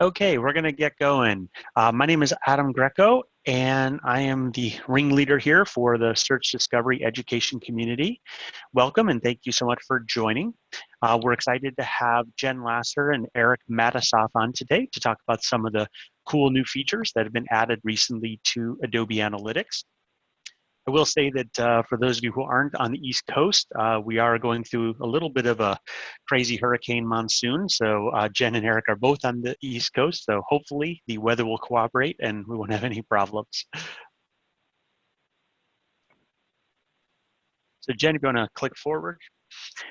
Okay, we're going to get going. My name is Adam Greco, and I am the ringleader here for the Search Discovery Education community. Welcome, and thank you so much for joining. We're excited to have Jen Lasser and Eric Matisoff on today to talk about some of the cool new features that have been added recently to Adobe Analytics. I will say that for those of you who aren't on the East Coast, we are going through a little bit of a crazy hurricane monsoon. So Jen and Eric are both on the East Coast. So hopefully the weather will cooperate and we won't have any problems. So Jen, if you want to click forward.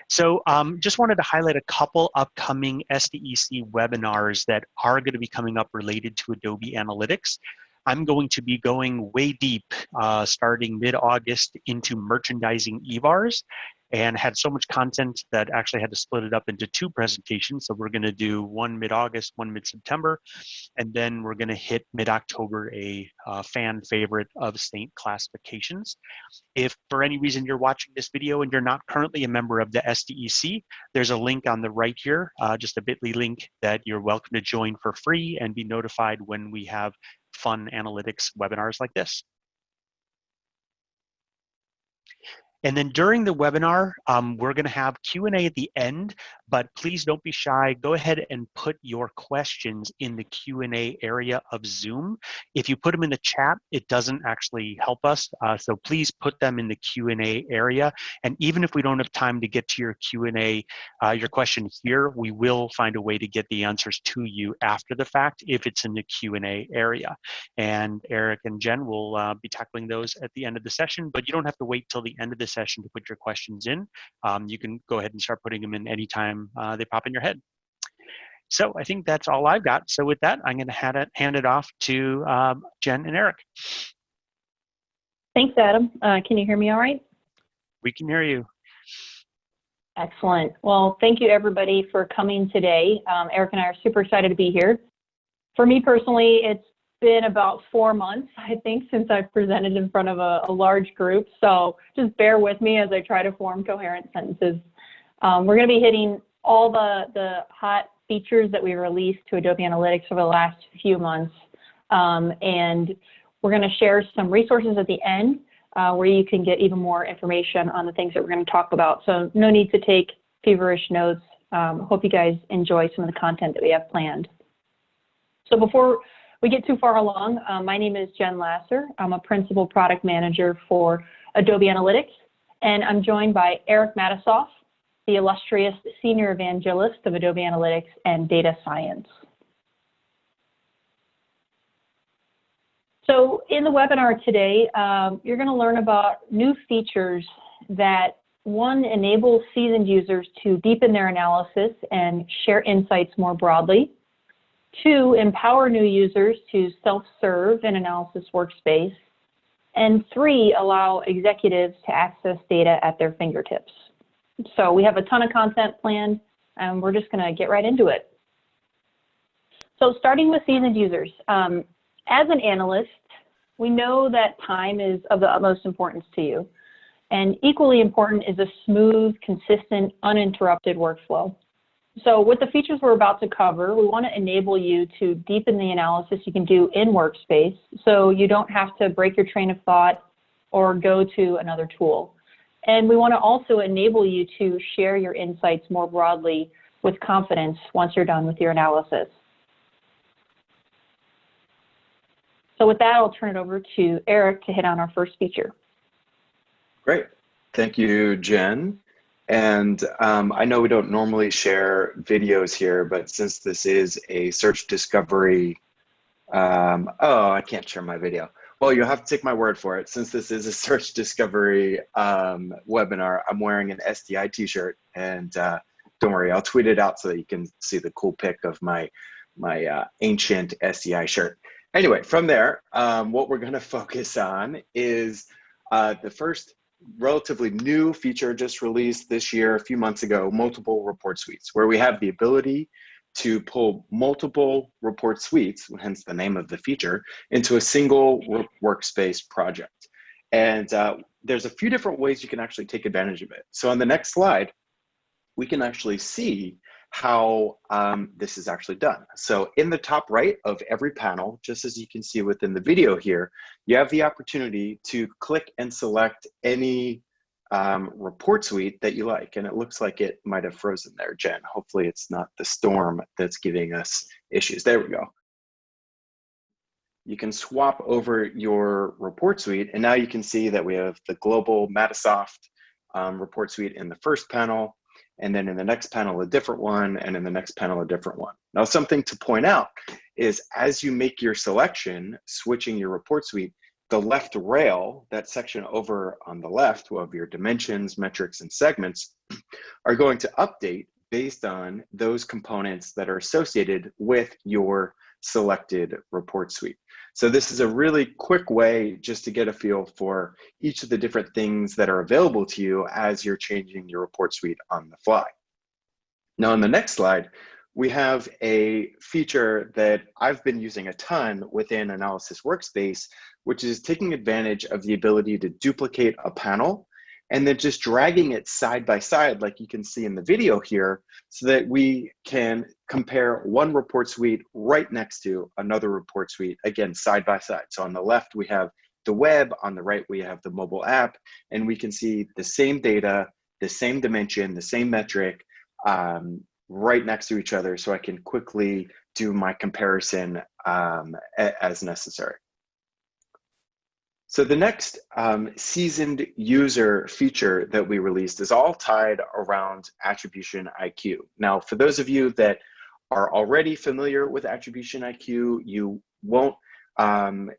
So just wanted to highlight a couple upcoming SDEC webinars that are going to be coming up related to Adobe Analytics. I'm going to be going way deep starting mid-August into merchandising EVARs, and had so much content that actually had to split it up into two presentations. So we're going to do one mid-August, one mid-September, and then we're going to hit mid-October a fan favorite of Saint classifications. If for any reason you're watching this video and you're not currently a member of the SDEC, there's a link on the right here, just a bit.ly link that you're welcome to join for free and be notified when we have fun analytics webinars like this. And then during the webinar, we're going to have Q&A at the end, but please don't be shy. Go ahead and put your questions in the Q&A area of Zoom. If you put them in the chat, it doesn't actually help us. So please put them in the Q&A area. And even if we don't have time to get to your Q&A, your question here, we will find a way to get the answers to you after the fact if it's in the Q&A area. And Eric and Jen will be tackling those at the end of the session, but you don't have to wait till the end of the session to put your questions in. You can go ahead and start putting them in anytime they pop in your head. So I think that's all I've got. So with that, I'm going to hand it off to Jen and Eric. Thanks, Adam. Can you hear me all right? We can hear you. Excellent. Well, thank you everybody for coming today. Eric and I are super excited to be here. For me personally, it's been about 4 months, I think, since I've presented in front of a large group. So just bear with me as I try to form coherent sentences. We're going to be hitting all the hot features that we released to Adobe Analytics over the last few months. And we're going to share some resources at the end where you can get even more information on the things that we're going to talk about. So no need to take feverish notes. Hope you guys enjoy some of the content that we have planned. So before we get too far along, my name is Jen Lasser. I'm a Principal Product Manager for Adobe Analytics, and I'm joined by Eric Matisoff, the illustrious Senior Evangelist of Adobe Analytics and Data Science. So in the webinar today, you're going to learn about new features that, one, enable seasoned users to deepen their analysis and share insights more broadly. 2, empower new users to self-serve an analysis workspace. And 3, allow executives to access data at their fingertips. So we have a ton of content planned, and we're just going to get right into it. So starting with seasoned users. As an analyst, we know that time is of the utmost importance to you. And equally important is a smooth, consistent, uninterrupted workflow. So with the features we're about to cover, we want to enable you to deepen the analysis you can do in Workspace so you don't have to break your train of thought or go to another tool. And we want to also enable you to share your insights more broadly with confidence once you're done with your analysis. So with that, I'll turn it over to Eric to hit on our first feature. Great. Thank you, Jen. And I know we don't normally share videos here, but since this is a search discovery, oh, I can't share my video. Well, you'll have to take my word for it. Since this is a search discovery webinar, I'm wearing an SDI t-shirt, and don't worry, I'll tweet it out so that you can see the cool pic of my ancient SDI shirt. Anyway, from there, what we're gonna focus on is the first relatively new feature just released this year, a few months ago, multiple report suites, where we have the ability to pull multiple report suites, hence the name of the feature, into a single workspace project. And there's a few different ways you can actually take advantage of it. So on the next slide, we can actually see how this is actually done. So in the top right of every panel, just as you can see within the video here, you have the opportunity to click and select any report suite that you like. And it looks like it might have frozen there, Jen. Hopefully it's not the storm that's giving us issues. There we go. You can swap over your report suite, and now you can see that we have the global Matisoft report suite in the first panel, and then in the next panel a different one, and in the next panel a different one. Now, something to point out is as you make your selection, switching your report suite, the left rail, that section over on the left of your dimensions, metrics, and segments, are going to update based on those components that are associated with your selected report suite. So this is a really quick way just to get a feel for each of the different things that are available to you as you're changing your report suite on the fly. Now on the next slide, we have a feature that I've been using a ton within Analysis Workspace, which is taking advantage of the ability to duplicate a panel and then just dragging it side by side, like you can see in the video here, so that we can compare one report suite right next to another report suite, again, side by side. So on the left, we have the web, on the right, we have the mobile app, and we can see the same data, the same dimension, the same metric, right next to each other, so I can quickly do my comparison as necessary. So the next seasoned user feature that we released is all tied around AttributionIQ. Now, for those of you that are already familiar with AttributionIQ, you won't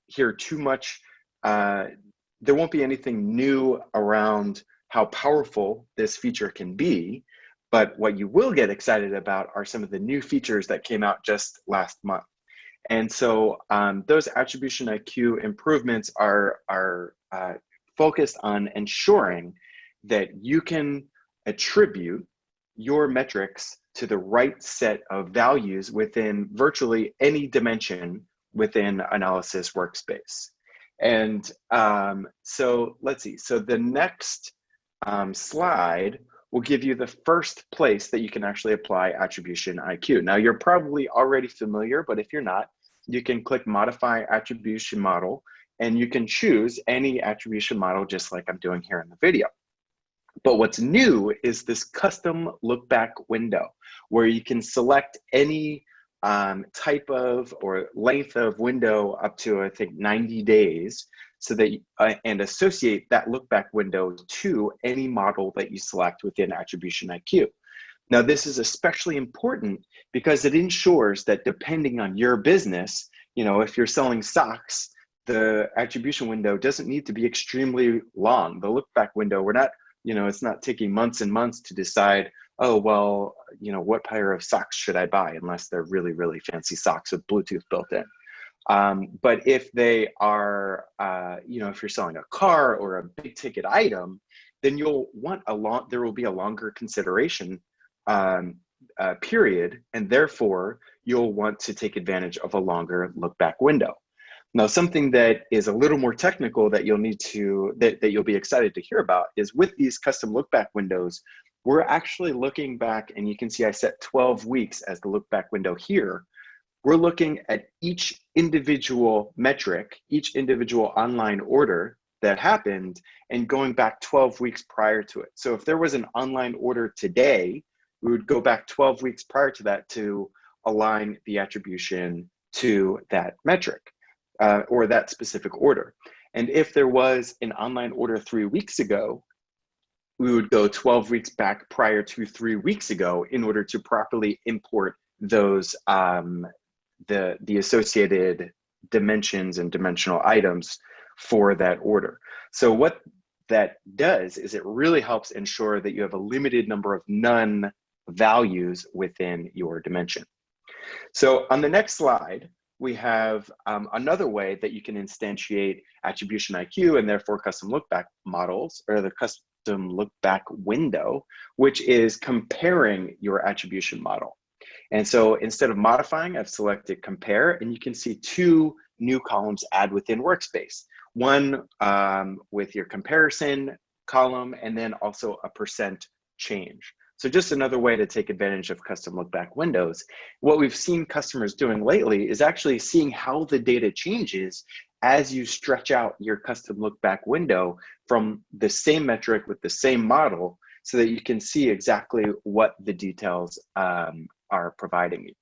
hear too much. There won't be anything new around how powerful this feature can be, but what you will get excited about are some of the new features that came out just last month. And so those AttributionIQ improvements are focused on ensuring that you can attribute your metrics to the right set of values within virtually any dimension within Analysis Workspace. And so let's see. So the next slide will give you the first place that you can actually apply AttributionIQ. Now, you're probably already familiar, but if you're not, you can click Modify Attribution Model, and you can choose any attribution model just like I'm doing here in the video. But what's new is this custom look back window where you can select any type of or length of window up to, I think, 90 days, so that and associate that look back window to any model that you select within AttributionIQ. Now, this is especially important because it ensures that depending on your business, you know, if you're selling socks, the attribution window doesn't need to be extremely long. The look back window, we're not, you know, it's not taking months and months to decide, oh, well, you know, what pair of socks should I buy, unless they're really, really fancy socks with Bluetooth built in. But if they are, you know, if you're selling a car or a big ticket item, then you'll want there will be a longer consideration period, and therefore you'll want to take advantage of a longer look back window. Now, something that is a little more technical that you'll need to, that you'll be excited to hear about is with these custom look back windows, we're actually looking back, and you can see I set 12 weeks as the look back window here. We're looking at each individual metric, each individual online order that happened, and going back 12 weeks prior to it. So if there was an online order today, we would go back 12 weeks prior to that to align the attribution to that metric or that specific order. And if there was an online order 3 weeks ago, we would go 12 weeks back prior to 3 weeks ago in order to properly import those the associated dimensions and dimensional items for that order. So what that does is it really helps ensure that you have a limited number of none values within your dimension. So on the next slide, we have another way that you can instantiate AttributionIQ and therefore custom lookback models, or the custom lookback window, which is comparing your attribution model. And so instead of modifying, I've selected compare, and you can see two new columns add within Workspace. One with your comparison column, and then also a percent change. So just another way to take advantage of custom look back windows. What we've seen customers doing lately is actually seeing how the data changes as you stretch out your custom look back window from the same metric with the same model, so that you can see exactly what the details are providing you.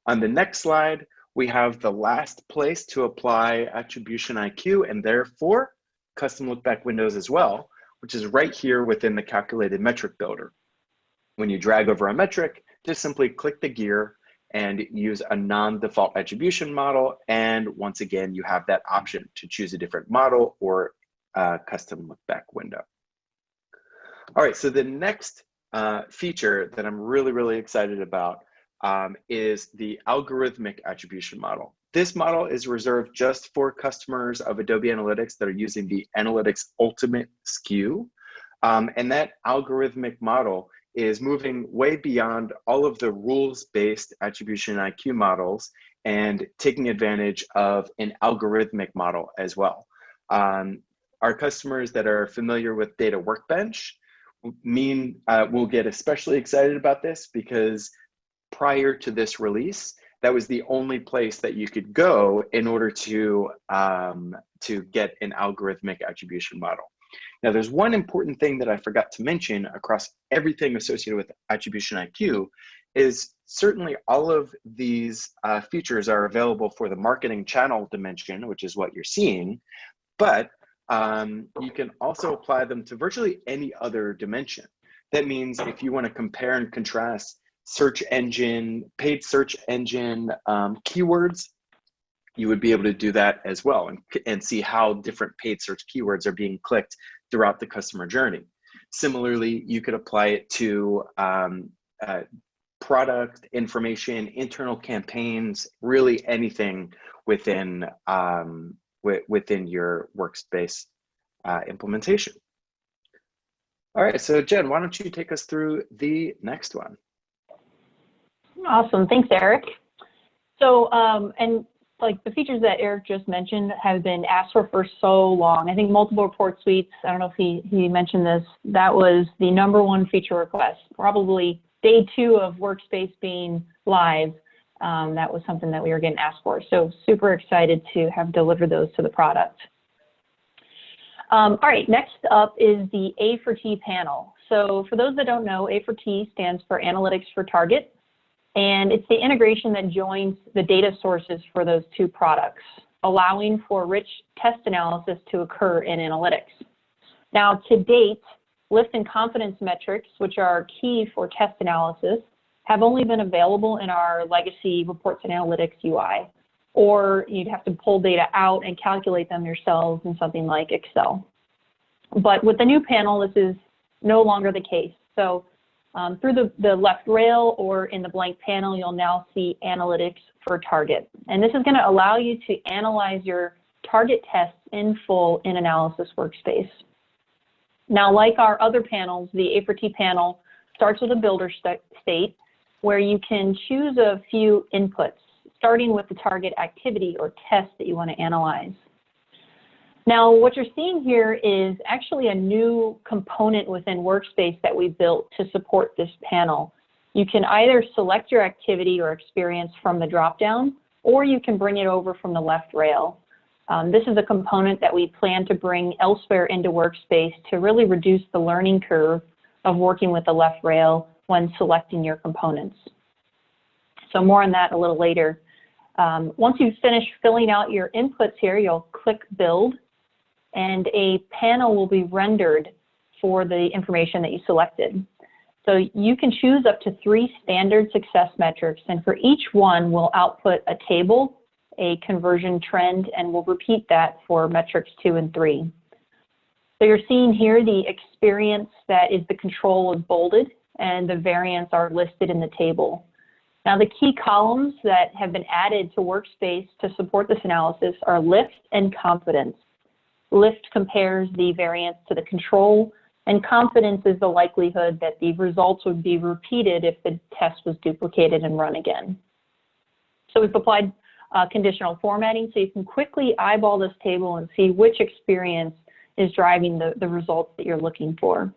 On the next slide, we have the last place to apply AttributionIQ and therefore custom look back windows as well, which is right here within the calculated metric builder. When you drag over a metric, just simply click the gear and use a non-default attribution model. And once again, you have that option to choose a different model or custom look back window. All right, so the next feature that I'm really excited about is the algorithmic attribution model. This model is reserved just for customers of Adobe Analytics that are using the Analytics Ultimate SKU. And that algorithmic model is moving way beyond all of the rules-based AttributionIQ models and taking advantage of an algorithmic model as well. Our customers that are familiar with Data Workbench will get especially excited about this, because prior to this release, that was the only place that you could go in order to get an algorithmic attribution model. Now, there's one important thing that I forgot to mention across everything associated with AttributionIQ is certainly all of these features are available for the marketing channel dimension, which is what you're seeing, but you can also apply them to virtually any other dimension. That means if you want to compare and contrast search engine, paid search engine keywords, you would be able to do that as well and see how different paid search keywords are being clicked throughout the customer journey. Similarly, you could apply it to product information, internal campaigns, really anything within, within your workspace implementation. All right, so Jen, why don't you take us through the next one? Awesome, thanks, Eric. So, and like the features that Eric just mentioned have been asked for so long. I think multiple report suites, I don't know if he mentioned this, that was the #1 feature request. Probably day 2 of Workspace being live, that was something that we were getting asked for. So super excited to have delivered those to the product. All right, next up is the A for T panel. So for those that don't know, A for T stands for Analytics for Target. And it's the integration that joins the data sources for those 2 products, allowing for rich test analysis to occur in analytics. Now, to date, lift and confidence metrics, which are key for test analysis, have only been available in our legacy reports and analytics UI, or you'd have to pull data out and calculate them yourselves in something like Excel. But with the new panel, this is no longer the case. So through the left rail or in the blank panel, you'll now see Analytics for Target. And this is going to allow you to analyze your target tests in full in Analysis Workspace. Now, like our other panels, the A for T panel starts with a builder state where you can choose a few inputs, starting with the target activity or test that you want to analyze. Now, what you're seeing here is actually a new component within Workspace that we built to support this panel. You can either select your activity or experience from the dropdown, or you can bring it over from the left rail. This is a component that we plan to bring elsewhere into Workspace to really reduce the learning curve of working with the left rail when selecting your components. So more on that a little later. Once you've finished filling out your inputs here, you'll click Build, and a panel will be rendered for the information that you selected. So you can choose up to 3 standard success metrics, and for each one, we'll output a table, a conversion trend, and we'll repeat that for metrics 2 and 3. So you're seeing here the experience that is the control is bolded, and the variants are listed in the table. Now, the key columns that have been added to Workspace to support this analysis are lift and confidence. Lift compares the variance to the control, and confidence is the likelihood that the results would be repeated if the test was duplicated and run again. So we've applied conditional formatting so you can quickly eyeball this table and see which experience is driving the results that you're looking for.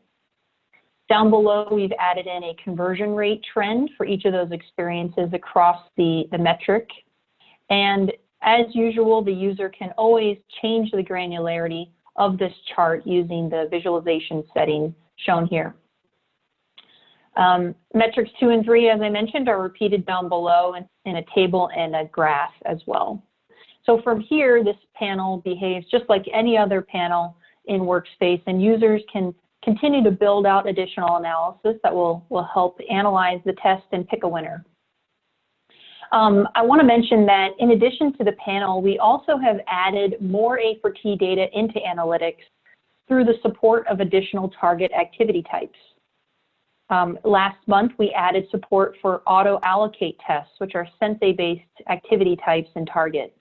Down below, we've added in a conversion rate trend for each of those experiences across the metric. And as usual, the user can always change the granularity of this chart using the visualization setting shown here. Metrics 2 and 3, as I mentioned, are repeated down below in a table and a graph as well. So from here, this panel behaves just like any other panel in Workspace, and users can continue to build out additional analysis that will help analyze the test and pick a winner. I want to mention that in addition to the panel, we also have added more A4T data into analytics through the support of additional target activity types. Last month, we added support for auto-allocate tests, which are Sensei-based activity types in Target.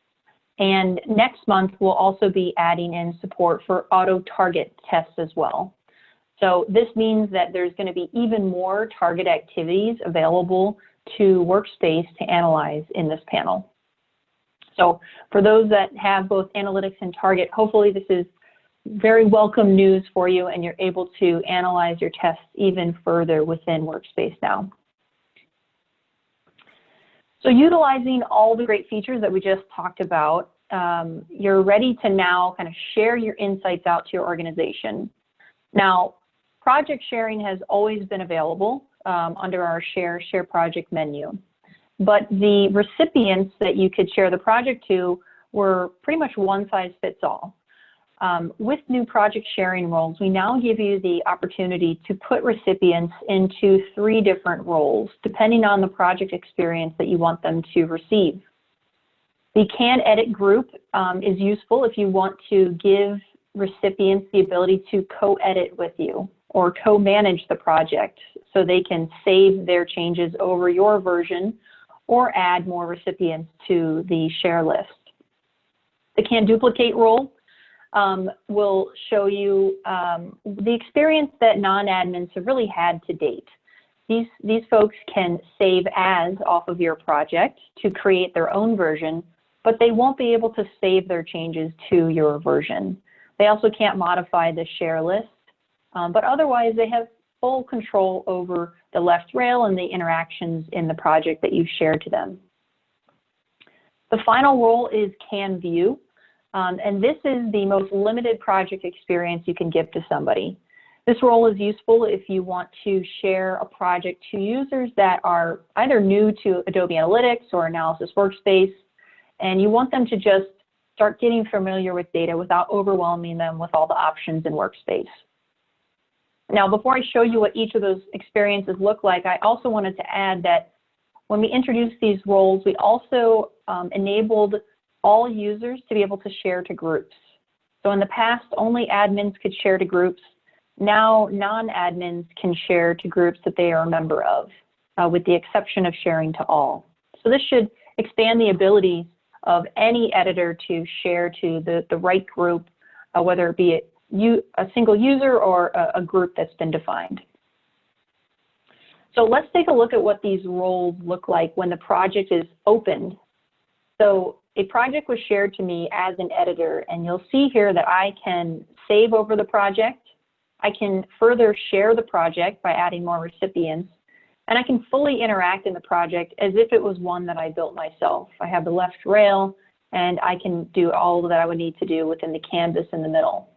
And next month, we'll also be adding in support for auto-target tests as well. So this means that there's going to be even more target activities available to Workspace to analyze in this panel. So for those that have both Analytics and Target, hopefully this is very welcome news for you and you're able to analyze your tests even further within Workspace now. So utilizing all the great features that we just talked about, you're ready to now kind of share your insights out to your organization. Now, project sharing has always been available under our Share Project menu, but the recipients that you could share the project to were pretty much one size fits all. With new project sharing roles, we now give you the opportunity to put recipients into 3 different roles, depending on the project experience that you want them to receive. The Can Edit group is useful if you want to give recipients the ability to co-edit with you or co-manage the project so they can save their changes over your version or add more recipients to the share list. The Can Duplicate role will show you the experience that non-admins have really had to date. These folks can save as off of your project to create their own version, but they won't be able to save their changes to your version. They also can't modify the share list, but otherwise they have full control over the left rail and the interactions in the project that you share to them. The final role is Can View. And this is the most limited project experience you can give to somebody. This role is useful if you want to share a project to users that are either new to Adobe Analytics or Analysis Workspace, and you want them to just start getting familiar with data without overwhelming them with all the options in Workspace. Now, before I show you what each of those experiences look like, I also wanted to add that when we introduced these roles, we also enabled all users to be able to share to groups. So in the past, only admins could share to groups. Now, non-admins can share to groups that they are a member of, with the exception of sharing to all. So this should expand the ability of any editor to share to the right group, whether it be a single user or a group that's been defined. So let's take a look at what these roles look like when the project is opened. So a project was shared to me as an editor, and you'll see here that I can save over the project. I can further share the project by adding more recipients, and I can fully interact in the project as if it was one that I built myself. I have the left rail, and I can do all that I would need to do within the canvas in the middle.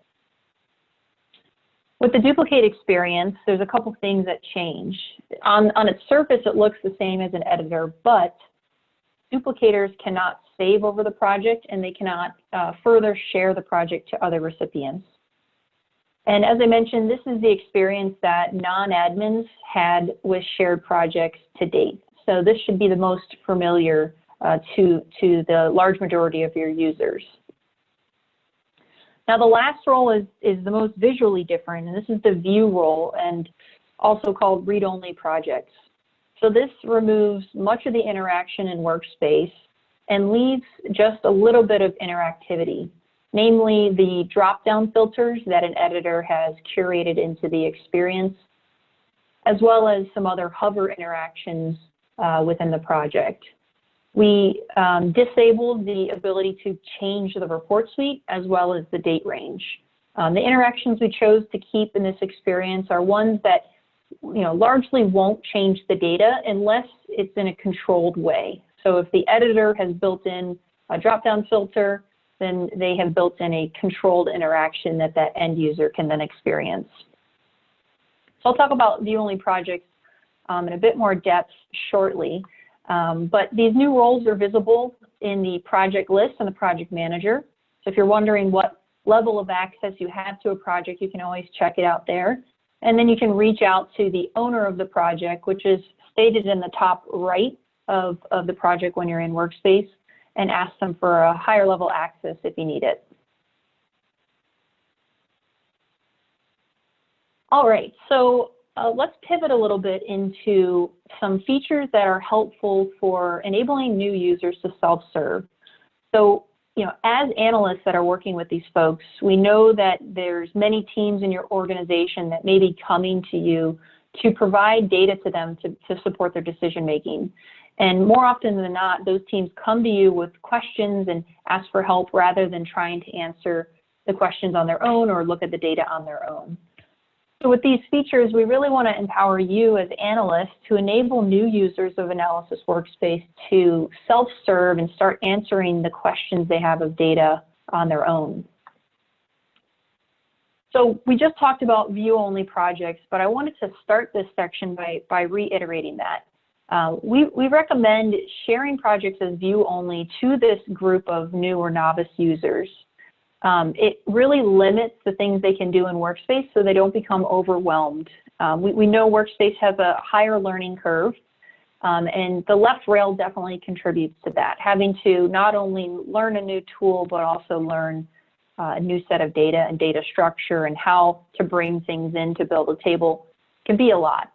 With the duplicate experience, there's a couple things that change. On its surface, it looks the same as an editor, but duplicators cannot save over the project, and they cannot further share the project to other recipients. And as I mentioned, this is the experience that non-admins had with shared projects to date. So this should be the most familiar to the large majority of your users. Now, the last role is the most visually different, and this is the View role, and also called Read-Only Projects. So this removes much of the interaction in Workspace and leaves just a little bit of interactivity, namely the drop-down filters that an editor has curated into the experience, as well as some other hover interactions within the project. We disabled the ability to change the report suite as well as the date range. The interactions we chose to keep in this experience are ones that largely won't change the data unless it's in a controlled way. So if the editor has built in a drop-down filter, then they have built in a controlled interaction that end user can then experience. So I'll talk about view-only projects in a bit more depth shortly, but these new roles are visible in the project list and the project manager. So if you're wondering what level of access you have to a project, you can always check it out there. And then you can reach out to the owner of the project, which is stated in the top right of the project when you're in Workspace, and ask them for a higher level access if you need it. All right, so let's pivot a little bit into some features that are helpful for enabling new users to self-serve. So, as analysts that are working with these folks, we know that there's many teams in your organization that may be coming to you to provide data to them to support their decision making. And more often than not, those teams come to you with questions and ask for help rather than trying to answer the questions on their own or look at the data on their own. So with these features, we really want to empower you as analysts to enable new users of Analysis Workspace to self-serve and start answering the questions they have of data on their own. So we just talked about view-only projects, but I wanted to start this section by reiterating that. We recommend sharing projects as view-only to this group of new or novice users. It really limits the things they can do in Workspace so they don't become overwhelmed. We know Workspace has a higher learning curve, and the left rail definitely contributes to that. Having to not only learn a new tool, but also learn a new set of data and data structure and how to bring things in to build a table can be a lot.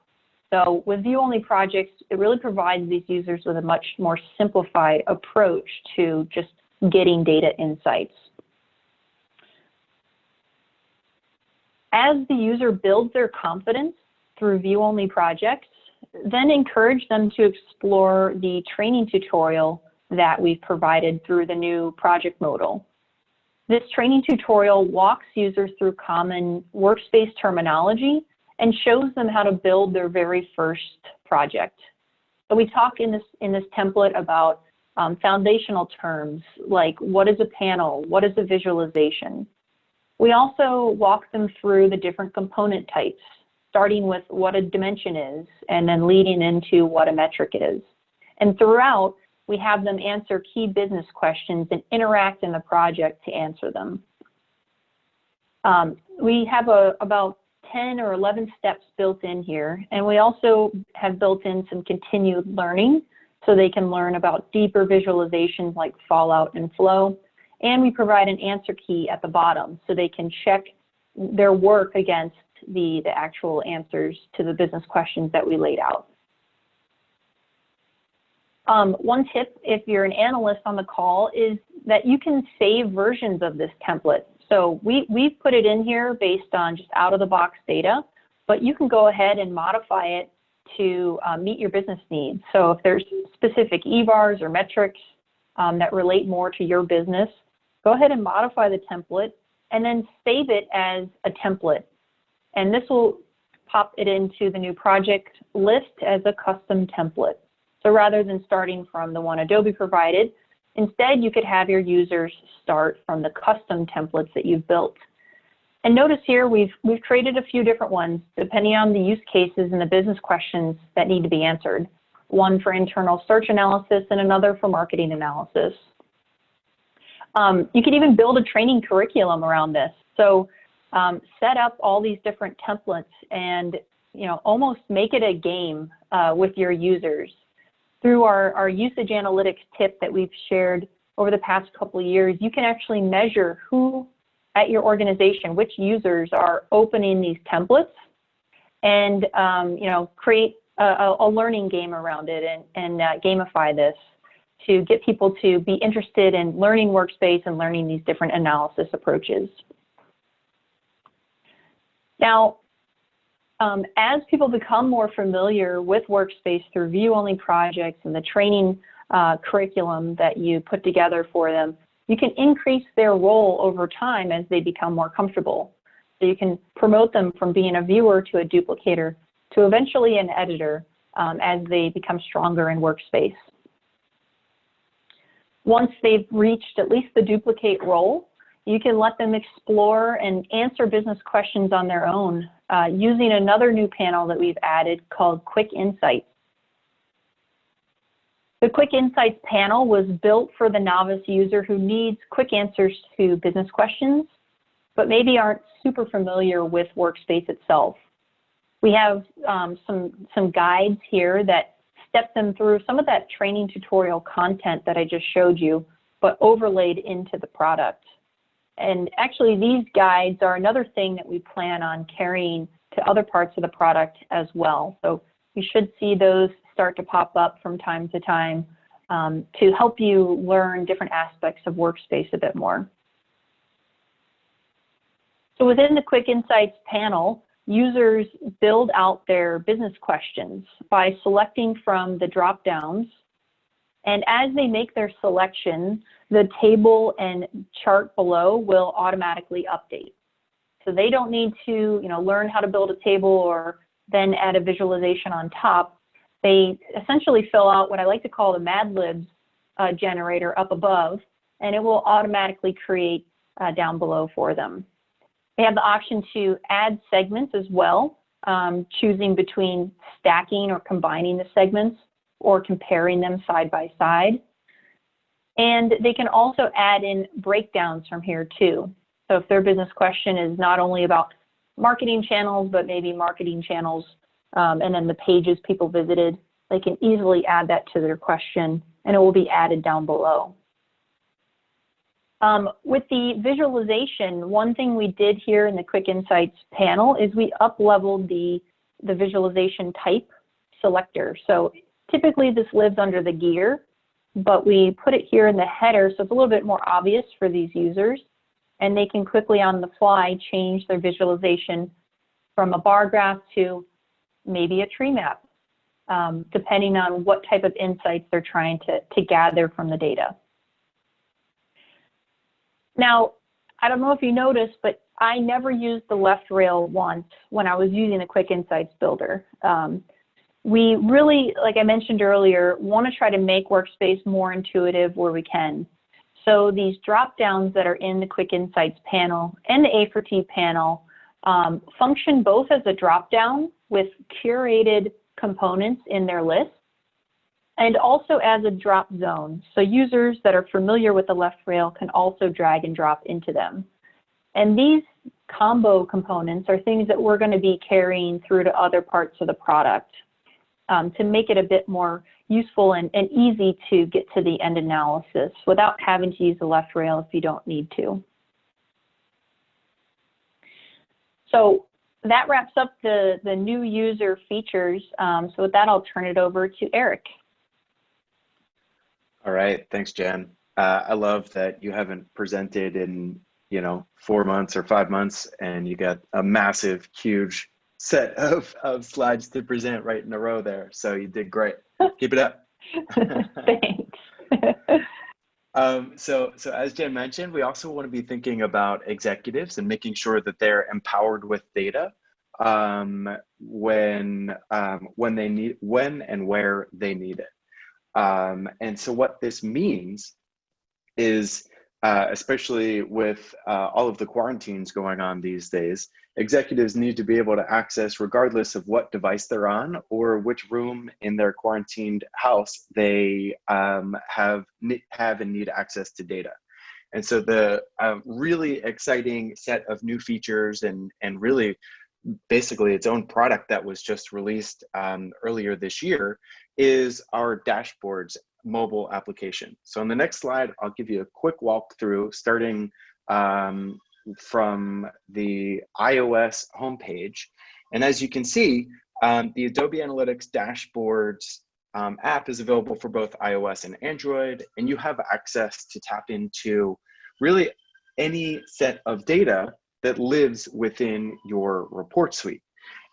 So with view-only projects, it really provides these users with a much more simplified approach to just getting data insights. As the user builds their confidence through view-only projects, then encourage them to explore the training tutorial that we've provided through the new project modal. This training tutorial walks users through common Workspace terminology and shows them how to build their very first project. So we talk in this template about foundational terms like what is a panel, what is a visualization. We also walk them through the different component types, starting with what a dimension is and then leading into what a metric is. And throughout, we have them answer key business questions and interact in the project to answer them. We have about 10 or 11 steps built in here, and we also have built in some continued learning so they can learn about deeper visualizations like fallout and flow. And we provide an answer key at the bottom so they can check their work against the actual answers to the business questions that we laid out. One tip, if you're an analyst on the call, is that you can save versions of this template. So we've put it in here based on just out-of-the-box data, but you can go ahead and modify it to meet your business needs. So if there's specific EVARs or metrics that relate more to your business, go ahead and modify the template and then save it as a template. And this will pop it into the new project list as a custom template. So rather than starting from the one Adobe provided, instead you could have your users start from the custom templates that you've built. And notice here we've created a few different ones depending on the use cases and the business questions that need to be answered. One for internal search analysis and another for marketing analysis. You could even build a training curriculum around this. So set up all these different templates and almost make it a game with your users. Through our usage analytics tip that we've shared over the past couple of years, you can actually measure who at your organization, which users are opening these templates and create a learning game around it and gamify this to get people to be interested in learning Workspace and learning these different analysis approaches. Now, as people become more familiar with Workspace through view-only projects and the training curriculum that you put together for them, you can increase their role over time as they become more comfortable. So you can promote them from being a viewer to a duplicator to eventually an editor as they become stronger in Workspace. Once they've reached at least the duplicate role, you can let them explore and answer business questions on their own using another new panel that we've added called Quick Insights. The Quick Insights panel was built for the novice user who needs quick answers to business questions, but maybe aren't super familiar with Workspace itself. We have some guides here that step them through some of that training tutorial content that I just showed you, but overlaid into the product. And actually, these guides are another thing that we plan on carrying to other parts of the product as well. So you should see those start to pop up from time to time to help you learn different aspects of Workspace a bit more. So within the Quick Insights panel, users build out their business questions by selecting from the drop-downs. And as they make their selection, the table and chart below will automatically update. So they don't need to, learn how to build a table or then add a visualization on top. They essentially fill out what I like to call the Mad Libs generator up above, and it will automatically create down below for them. They have the option to add segments as well, choosing between stacking or combining the segments or comparing them side by side. And they can also add in breakdowns from here too. So if their business question is not only about marketing channels, but maybe marketing channels and then the pages people visited, they can easily add that to their question and it will be added down below. With the visualization, one thing we did here in the Quick Insights panel is we up-leveled the visualization type selector. So typically this lives under the gear, but we put it here in the header so it's a little bit more obvious for these users, and they can quickly on the fly change their visualization from a bar graph to maybe a tree map, depending on what type of insights they're trying to gather from the data. Now, I don't know if you noticed, but I never used the left rail once when I was using the Quick Insights Builder. We really, like I mentioned earlier, want to try to make Workspace more intuitive where we can. So these drop-downs that are in the Quick Insights panel and the AFT panel function both as a drop-down with curated components in their list, and also as a drop zone. So users that are familiar with the left rail can also drag and drop into them. And these combo components are things that we're going to be carrying through to other parts of the product to make it a bit more useful and easy to get to the end analysis without having to use the left rail if you don't need to. So that wraps up the new user features. So with that, I'll turn it over to Eric. All right, thanks, Jen. I love that you haven't presented in 4 months or 5 months, and you got a massive, huge set of slides to present right in a row there. So you did great. Keep it up. Thanks. So as Jen mentioned, we also want to be thinking about executives and making sure that they're empowered with data when and where they need it. And so what this means is, especially with all of the quarantines going on these days, executives need to be able to access regardless of what device they're on or which room in their quarantined house they have and need access to data. And so the really exciting set of new features and really basically its own product that was just released earlier this year is our dashboards mobile application. So on the next slide, I'll give you a quick walkthrough starting from the iOS homepage. And as you can see, the Adobe Analytics dashboards app is available for both iOS and Android, and you have access to tap into really any set of data that lives within your report suite.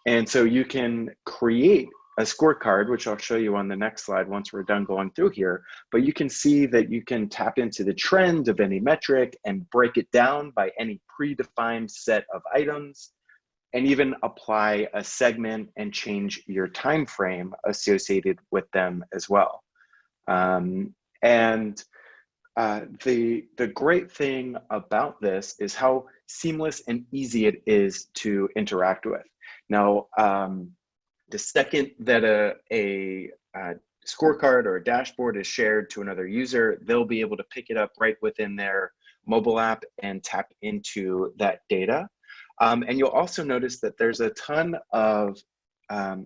And so you can create a scorecard, which I'll show you on the next slide once we're done going through here, but you can see that you can tap into the trend of any metric and break it down by any predefined set of items. and even apply a segment and change your time frame associated with them as well. And the great thing about this is how seamless and easy it is to interact with. Now, the second that a scorecard or a dashboard is shared to another user, they'll be able to pick it up right within their mobile app and tap into that data. And you'll also notice that there's a ton of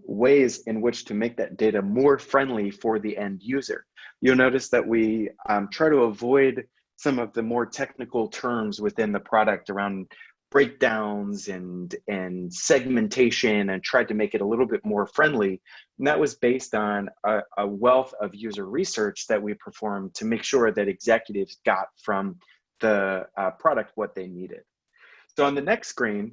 ways in which to make that data more friendly for the end user. You'll notice that we try to avoid some of the more technical terms within the product around breakdowns and segmentation, and tried to make it a little bit more friendly. And that was based on a wealth of user research that we performed to make sure that executives got from the product what they needed. So on the next screen,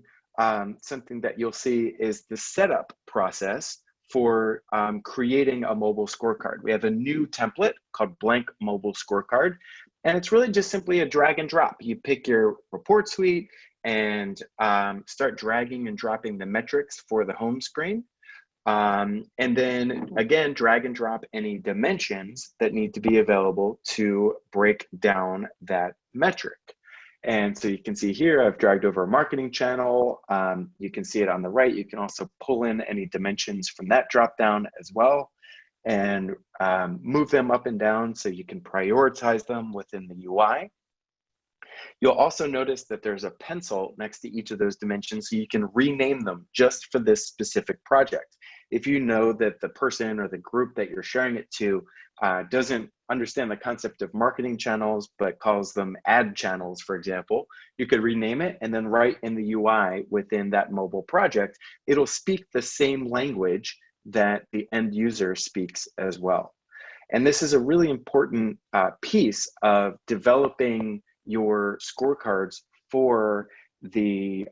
something that you'll see is the setup process for creating a mobile scorecard. We have a new template called Blank Mobile Scorecard, and it's really just simply a drag and drop. You pick your report suite and start dragging and dropping the metrics for the home screen. And then again, drag and drop any dimensions that need to be available to break down that metric. And so you can see here, I've dragged over a marketing channel. You can see it on the right. You can also pull in any dimensions from that dropdown as well, and move them up and down so you can prioritize them within the UI. You'll also notice that there's a pencil next to each of those dimensions so you can rename them just for this specific project. If you know that the person or the group that you're sharing it to doesn't understand the concept of marketing channels, but calls them ad channels, for example, you could rename it, and then right in the UI within that mobile project, it'll speak the same language that the end user speaks as well. And this is a really important piece of developing your scorecards for the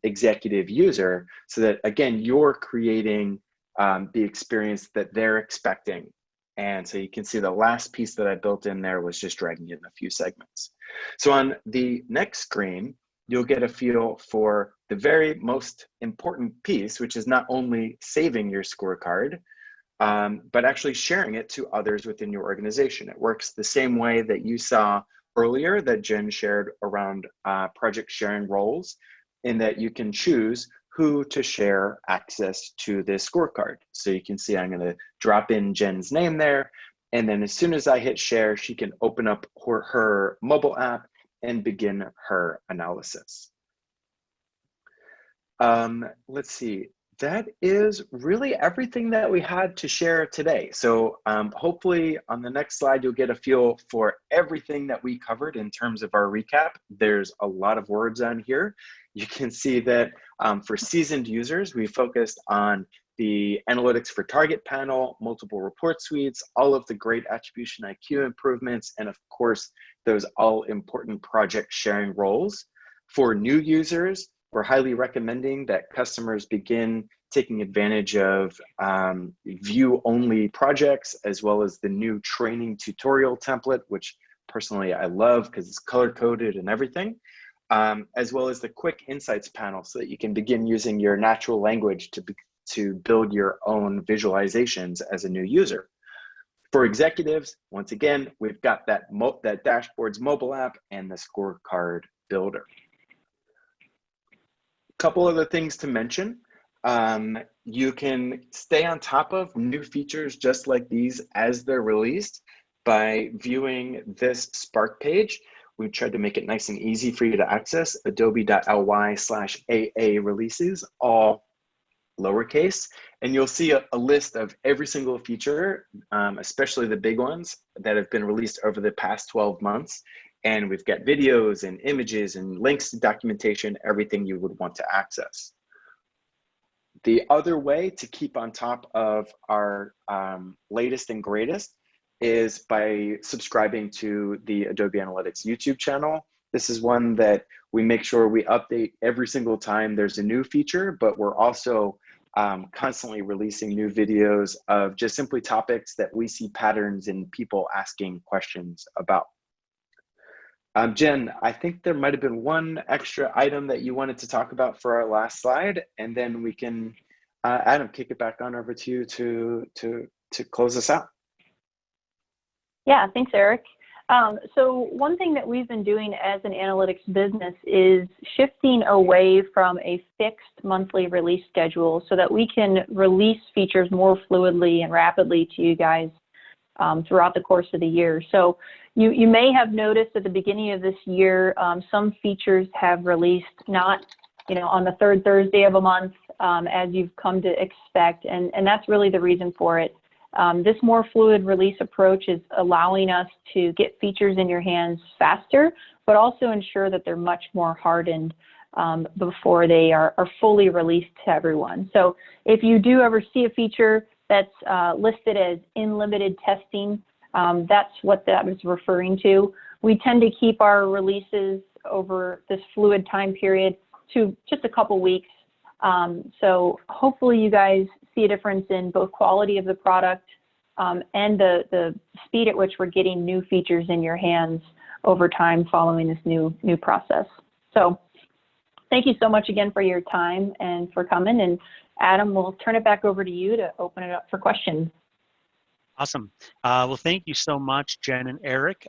executive user, so that, again, you're creating the experience that they're expecting. And so you can see the last piece that I built in there was just dragging it in a few segments. So on the next screen, you'll get a feel for the very most important piece, which is not only saving your scorecard, but actually sharing it to others within your organization. It works the same way that you saw earlier that Jen shared around project sharing roles, in that you can choose who to share access to this scorecard. So you can see I'm going to drop in Jen's name there, and then as soon as I hit share, she can open up her mobile app and begin her analysis. Let's see. That is really everything that we had to share today. So hopefully on the next slide, you'll get a feel for everything that we covered in terms of our recap. There's a lot of words on here. You can see that for seasoned users, we focused on the analytics for target panel, multiple report suites, all of the great AttributionIQ improvements, and of course, those all important project sharing roles. For new users, we're highly recommending that customers begin taking advantage of view-only projects, as well as the new training tutorial template, which personally I love because it's color-coded and everything, as well as the quick insights panel, so that you can begin using your natural language to build your own visualizations as a new user. For executives, once again, we've got that dashboard's mobile app and the scorecard builder. Couple other things to mention. You can stay on top of new features just like these as they're released by viewing this Spark page. We've tried to make it nice and easy for you to access, adobe.ly/AA releases, all lowercase, and you'll see a list of every single feature, especially the big ones that have been released over the past 12 months. And we've got videos and images and links to documentation, everything you would want to access. The other way to keep on top of our latest and greatest is by subscribing to the Adobe Analytics YouTube channel. This is one that we make sure we update every single time there's a new feature, but we're also constantly releasing new videos of just simply topics that we see patterns in people asking questions about. Jen, I think there might have been one extra item that you wanted to talk about for our last slide, and then we can, Adam, kick it back on over to you to close us out. Yeah, thanks, Eric. So one thing that we've been doing as an analytics business is shifting away from a fixed monthly release schedule so that we can release features more fluidly and rapidly to you guys throughout the course of the year. So you may have noticed at the beginning of this year, some features have released not, on the third Thursday of a month, as you've come to expect, and that's really the reason for it. This more fluid release approach is allowing us to get features in your hands faster, but also ensure that they're much more hardened before they are fully released to everyone. So if you do ever see a feature that's listed as in limited testing, that's what that is referring to. We tend to keep our releases over this fluid time period to just a couple weeks. So hopefully you guys see a difference in both quality of the product and the speed at which we're getting new features in your hands over time following this new process. So thank you so much again for your time and for coming. And Adam, we'll turn it back over to you to open it up for questions. Awesome. Well, thank you so much, Jen and Eric.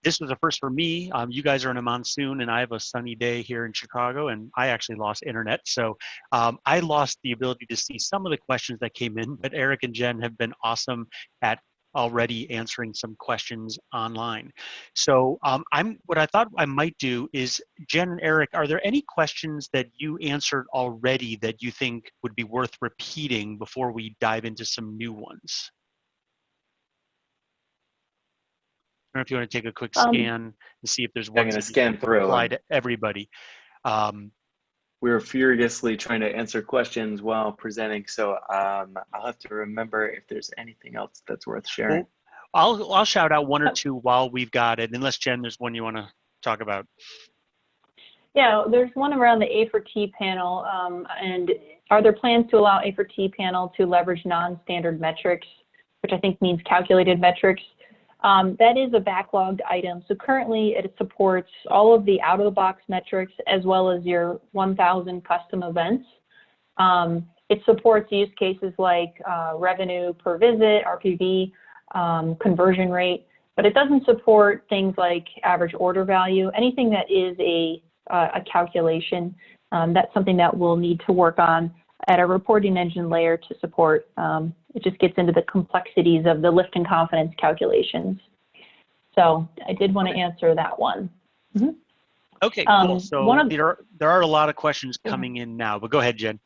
This was a first for me. You guys are in a monsoon and I have a sunny day here in Chicago, and I actually lost internet. So I lost the ability to see some of the questions that came in, but Eric and Jen have been awesome at already answering some questions online. So what I thought I might do is, Jen and Eric, are there any questions that you answered already that you think would be worth repeating before we dive into some new ones? I don't know if you want to take a quick scan and see if there's ones I'm going to scan through apply to everybody. We were furiously trying to answer questions while presenting, so I'll have to remember if there's anything else that's worth sharing. Well, I'll shout out one or two while we've got it, unless, Jen, there's one you want to talk about. Yeah, there's one around the AFT panel, and are there plans to allow AFT panel to leverage non-standard metrics, which I think means calculated metrics? That is a backlogged item. So currently it supports all of the out-of-the-box metrics as well as your 1,000 custom events. It supports use cases like revenue per visit, RPV, conversion rate, but it doesn't support things like average order value, anything that is a calculation. That's something that we'll need to work on at a reporting engine layer to support. It just gets into the complexities of the lift and confidence calculations. So I did want to answer that one. Mm-hmm. Okay, cool. So there are a lot of questions coming in now, but go ahead, Jen.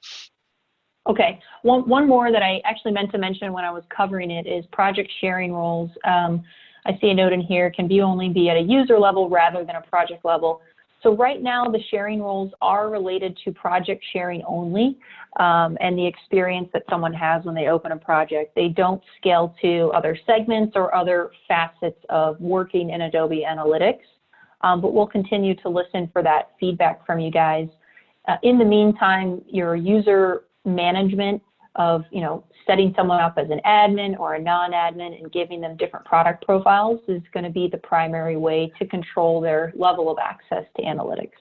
Okay, one more that I actually meant to mention when I was covering it is project sharing roles. I see a note in here, can only be at a user level rather than a project level. So right now, the sharing roles are related to project sharing only, and the experience that someone has when they open a project. They don't scale to other segments or other facets of working in Adobe Analytics, but we'll continue to listen for that feedback from you guys. In the meantime, your user management of, setting someone up as an admin or a non-admin and giving them different product profiles is going to be the primary way to control their level of access to analytics.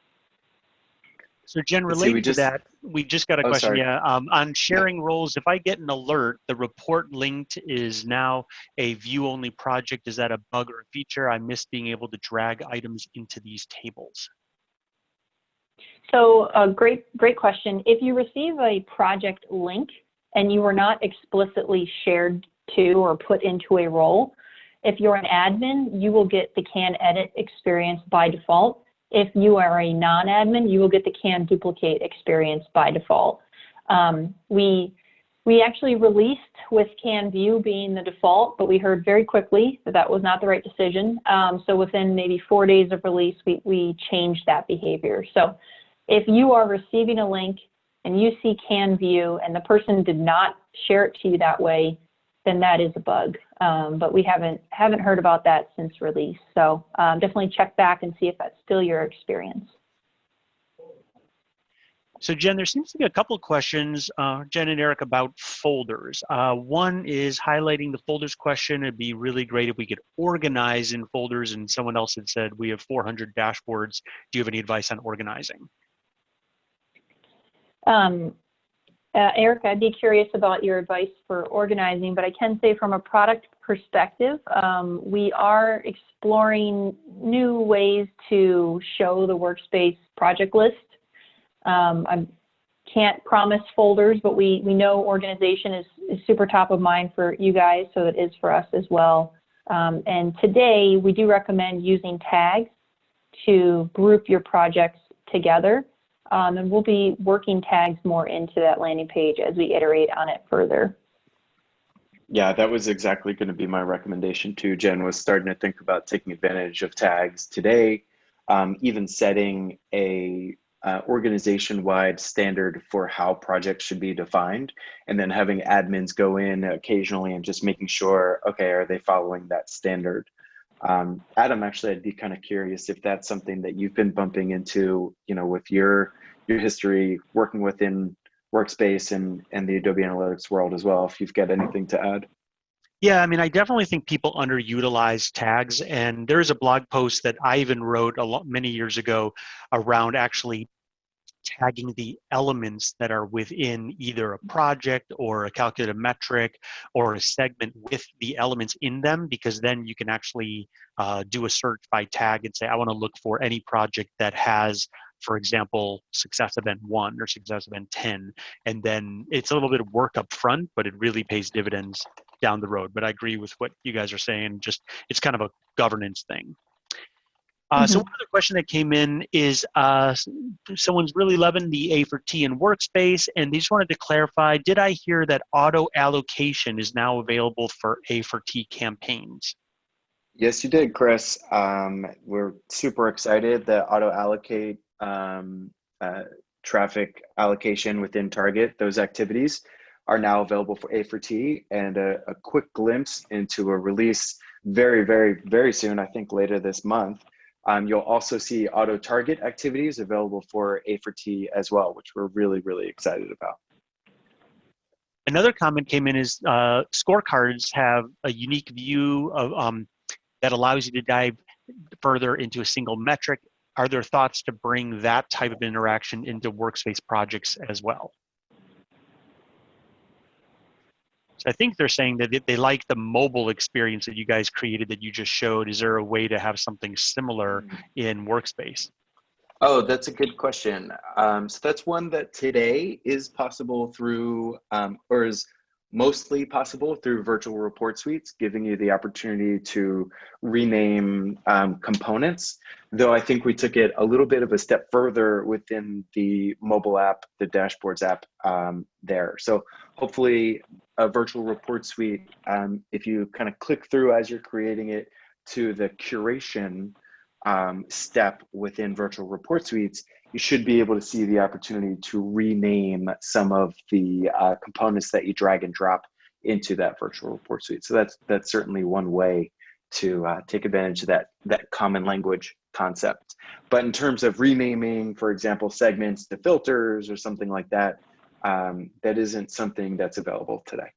So Jen, related to that, we just got a question. Yeah, on sharing roles, if I get an alert, the report linked is now a view-only project. Is that a bug or a feature? I miss being able to drag items into these tables. So great question. If you receive a project link and you are not explicitly shared to or put into a role, if you're an admin, you will get the can edit experience by default. If you are a non-admin, you will get the can duplicate experience by default. We actually released with can view being the default, but we heard very quickly that that was not the right decision. So within maybe 4 days of release, we changed that behavior. So if you are receiving a link and you see can view and the person did not share it to you that way, then that is a bug. But we haven't heard about that since release. So definitely check back and see if that's still your experience. So Jen, there seems to be a couple of questions, Jen and Eric, about folders. One is highlighting the folders question. It'd be really great if we could organize in folders, and someone else had said we have 400 dashboards. Do you have any advice on organizing? Eric, I'd be curious about your advice for organizing, but I can say from a product perspective, we are exploring new ways to show the workspace project list. I can't promise folders, but we know organization is super top of mind for you guys, so it is for us as well. And today, we do recommend using tags to group your projects together. And we'll be working tags more into that landing page as we iterate on it further. Yeah, that was exactly going to be my recommendation too. Jen was starting to think about taking advantage of tags today, even setting a organization-wide standard for how projects should be defined, and then having admins go in occasionally and just making sure, okay, are they following that standard? Adam, actually, I'd be kind of curious if that's something that you've been bumping into, you know, with your history working within Workspace and the Adobe Analytics world as well, if you've got anything to add. Yeah, I mean, I definitely think people underutilize tags, and there's a blog post that I even wrote many years ago around actually tagging the elements that are within either a project or a calculated metric or a segment with the elements in them, because then you can actually do a search by tag and say, I want to look for any project that has, for example, success event 1 or success event 10. And then it's a little bit of work up front, but it really pays dividends down the road. But I agree with what you guys are saying. Just it's kind of a governance thing. So one other question that came in is someone's really loving the A for T in Workspace, and they just wanted to clarify, did I hear that auto allocation is now available for A for T campaigns? Yes, you did, Chris. We're super excited that auto allocate traffic allocation within Target, those activities are now available for A for T, and a quick glimpse into a release very, very, very soon, I think later this month. You'll also see auto target activities available for A for T as well, which we're really, really excited about. Another comment came in is scorecards have a unique view of that allows you to dive further into a single metric. Are there thoughts to bring that type of interaction into Workspace projects as well? So I think they're saying that they like the mobile experience that you guys created that you just showed. Is there a way to have something similar in Workspace? Oh, that's a good question. So that's one that today is possible through, or is mostly possible through virtual report suites, giving you the opportunity to rename components. Though I think we took it a little bit of a step further within the mobile app, the dashboards app there. So hopefully a virtual report suite, if you kind of click through as you're creating it to the curation step within virtual report suites, you should be able to see the opportunity to rename some of the components that you drag and drop into that virtual report suite. So that's certainly one way to take advantage of that common language concept. But in terms of renaming, for example, segments to filters or something like that, that isn't something that's available today.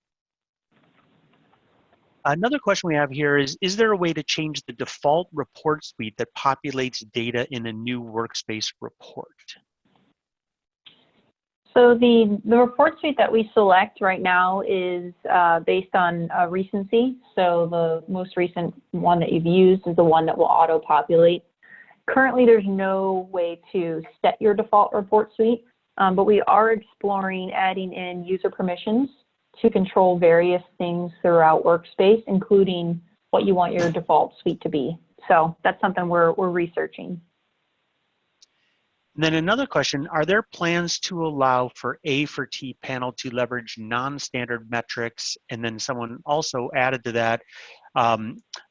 Another question we have here is there a way to change the default report suite that populates data in a new Workspace report? So the report suite that we select right now is based on recency. So the most recent one that you've used is the one that will auto-populate. Currently, there's no way to set your default report suite, but we are exploring adding in user permissions to control various things throughout Workspace, including what you want your default suite to be. So that's something we're researching. And then another question, are there plans to allow for A for T panel to leverage non-standard metrics? And then someone also added to that,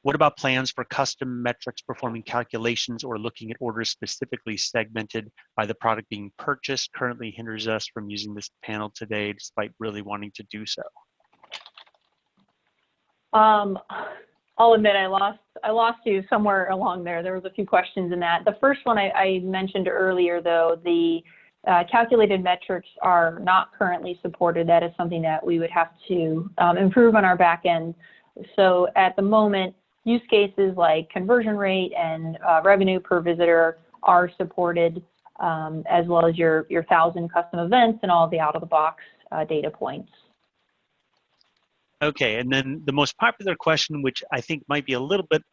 what about plans for custom metrics performing calculations or looking at orders specifically segmented by the product being purchased? Currently hinders us from using this panel today despite really wanting to do so. I'll admit I lost you somewhere along there. There was a few questions in that. The first one I mentioned earlier, though, the calculated metrics are not currently supported. That is something that we would have to improve on our back end. So at the moment, use cases like conversion rate and revenue per visitor are supported, as well as your 1,000 custom events and all the out-of-the-box data points. Okay, and then the most popular question, which I think might be a little bit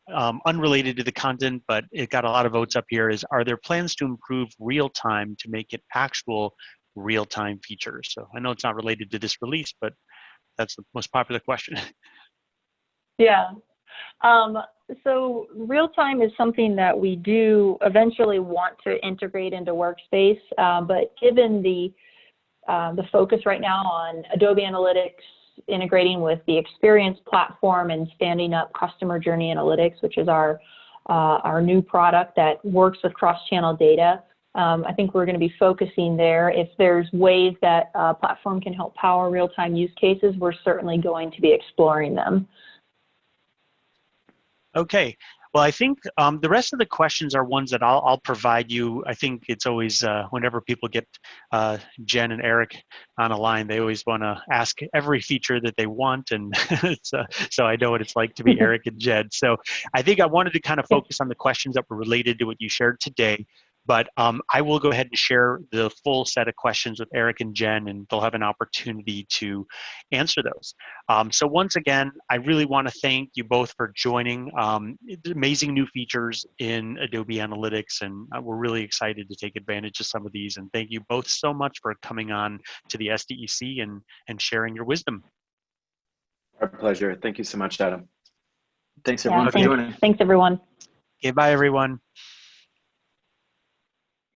unrelated to the content, but it got a lot of votes up here, is are there plans to improve real-time to make it actual real-time features? So I know it's not related to this release, but that's the most popular question. Yeah. So real-time is something that we do eventually want to integrate into Workspace, but given the focus right now on Adobe Analytics integrating with the Experience platform and standing up Customer Journey Analytics, which is our new product that works with cross-channel data, I think we're going to be focusing there. If there's ways that platform can help power real-time use cases, we're certainly going to be exploring them. Okay, well, I think the rest of the questions are ones that I'll provide you. I think it's always, whenever people get Jen and Eric on a line, they always want to ask every feature that they want, and so I know what it's like to be Eric and Jen. So I think I wanted to kind of focus on the questions that were related to what you shared today. But I will go ahead and share the full set of questions with Eric and Jen, and they'll have an opportunity to answer those. So once again, I really want to thank you both for joining. Amazing new features in Adobe Analytics, and we're really excited to take advantage of some of these. And thank you both so much for coming on to the SDEC and sharing your wisdom. Our pleasure. Thank you so much, Adam. Thanks everyone for joining. Thanks everyone. Okay, bye everyone.